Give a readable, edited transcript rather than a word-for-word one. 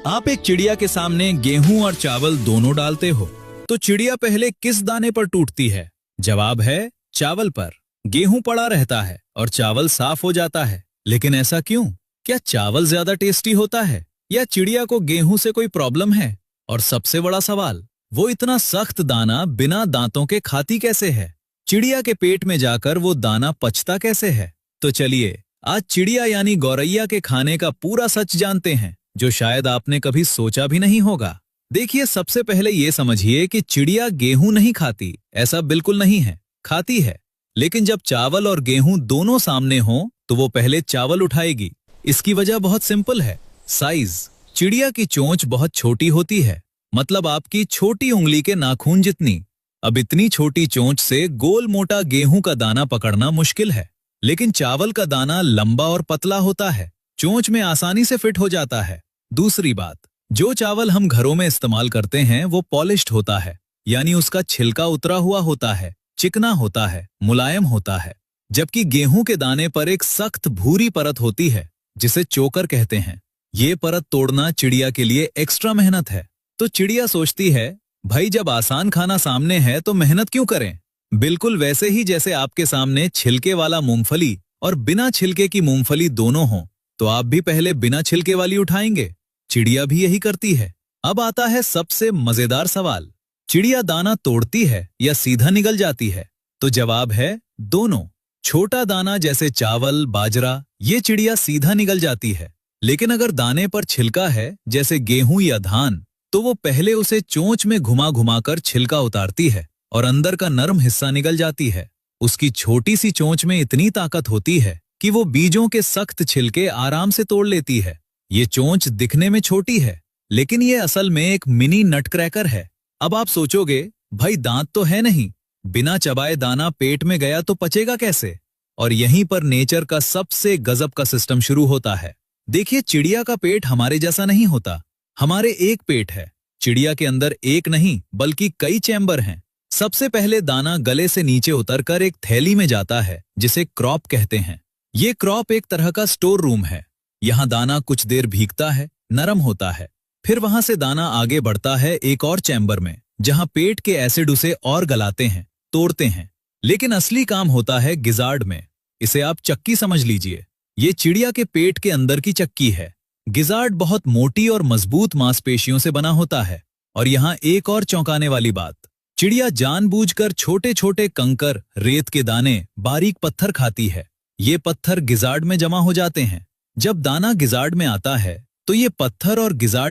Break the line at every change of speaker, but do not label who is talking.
आप एक चिड़िया के सामने गेहूं और चावल दोनों डालते हो, तो चिड़िया पहले किस दाने पर टूटती है? जवाब है चावल पर। गेहूं पड़ा रहता है और चावल साफ हो जाता है, लेकिन ऐसा क्यों? क्या चावल ज्यादा टेस्टी होता है या चिड़िया को गेहूं से कोई प्रॉब्लम है? और सबसे बड़ा सवाल, वो इतना सख्त दाना बिना दांतों के खाती कैसे है? चिड़िया के पेट में जाकर वो दाना पचता कैसे है? तो चलिए आज चिड़िया यानी गौरैया के खाने का पूरा सच जानते हैं, जो शायद आपने कभी सोचा भी नहीं होगा। देखिए, सबसे पहले ये समझिए कि चिड़िया गेहूं नहीं खाती, ऐसा बिल्कुल नहीं है। खाती है, लेकिन जब चावल और गेहूं दोनों सामने हों तो वो पहले चावल उठाएगी। इसकी वजह बहुत सिंपल है, साइज। चिड़िया की चोंच बहुत छोटी होती है, मतलब आपकी छोटी उंगली के नाखून जितनी। अब इतनी छोटी चोंच से गोल मोटा गेहूं का दाना पकड़ना मुश्किल है, लेकिन चावल का दाना लंबा और पतला होता है, चोंच में आसानी से फिट हो जाता है। दूसरी बात, जो चावल हम घरों में इस्तेमाल करते हैं वो पॉलिश्ड होता है, यानी उसका छिलका उतरा हुआ होता है, चिकना होता है, मुलायम होता है। जबकि गेहूं के दाने पर एक सख्त भूरी परत होती है, जिसे चोकर कहते हैं। ये परत तोड़ना चिड़िया के लिए एक्स्ट्रा मेहनत है। तो चिड़िया सोचती है, भाई जब आसान खाना सामने है तो मेहनत क्यों करें? बिल्कुल वैसे ही जैसे आपके सामने छिलके वाला मूंगफली और बिना छिलके की मूंगफली दोनों हों, तो आप भी पहले बिना छिलके वाली उठाएंगे। चिड़िया भी यही करती है। अब आता है सबसे मजेदार सवाल, चिड़िया दाना तोड़ती है या सीधा निगल जाती है? तो जवाब है दोनों। छोटा दाना जैसे चावल, बाजरा, ये चिड़िया सीधा निगल जाती है, लेकिन अगर दाने पर छिलका है जैसे गेहूं या धान, तो वो पहले उसे चोंच में घुमा घुमाकर छिलका उतारती है और अंदर का नरम हिस्सा निगल जाती है। उसकी छोटी सी चोंच में इतनी ताकत होती है कि वो बीजों के सख्त छिलके आराम से तोड़ लेती है। ये चोंच दिखने में छोटी है, लेकिन ये असल में एक मिनी नटक्रैकर है। अब आप सोचोगे, भाई दांत तो है नहीं, बिना चबाए दाना पेट में गया तो पचेगा कैसे? और यहीं पर नेचर का सबसे गजब का सिस्टम शुरू होता है। देखिए, चिड़िया का पेट हमारे जैसा नहीं होता। हमारे एक पेट है, चिड़िया के अंदर एक नहीं बल्कि कई चैम्बर हैं। सबसे पहले दाना गले से नीचे उतरकर एक थैली में जाता है, जिसे क्रॉप कहते हैं। ये क्रॉप एक तरह का स्टोर रूम है। यहाँ दाना कुछ देर भीगता है, नरम होता है। फिर वहां से दाना आगे बढ़ता है एक और चैम्बर में, जहां पेट के एसिड उसे और गलाते हैं, तोड़ते हैं। लेकिन असली काम होता है गिजार्ड में। इसे आप चक्की समझ लीजिए। ये चिड़िया के पेट के अंदर की चक्की है। गिजार्ड बहुत मोटी और मजबूत मांसपेशियों से बना होता है। और यहाँ एक और चौंकाने वाली बात, चिड़िया जानबूझकर छोटे छोटे कंकर, रेत के दाने, बारीक पत्थर खाती है। ये पत्थर गिजार्ड में जमा हो जाते हैं। जब दाना गिजार्ड में आता है तो ये पत्थर और गिजार्ड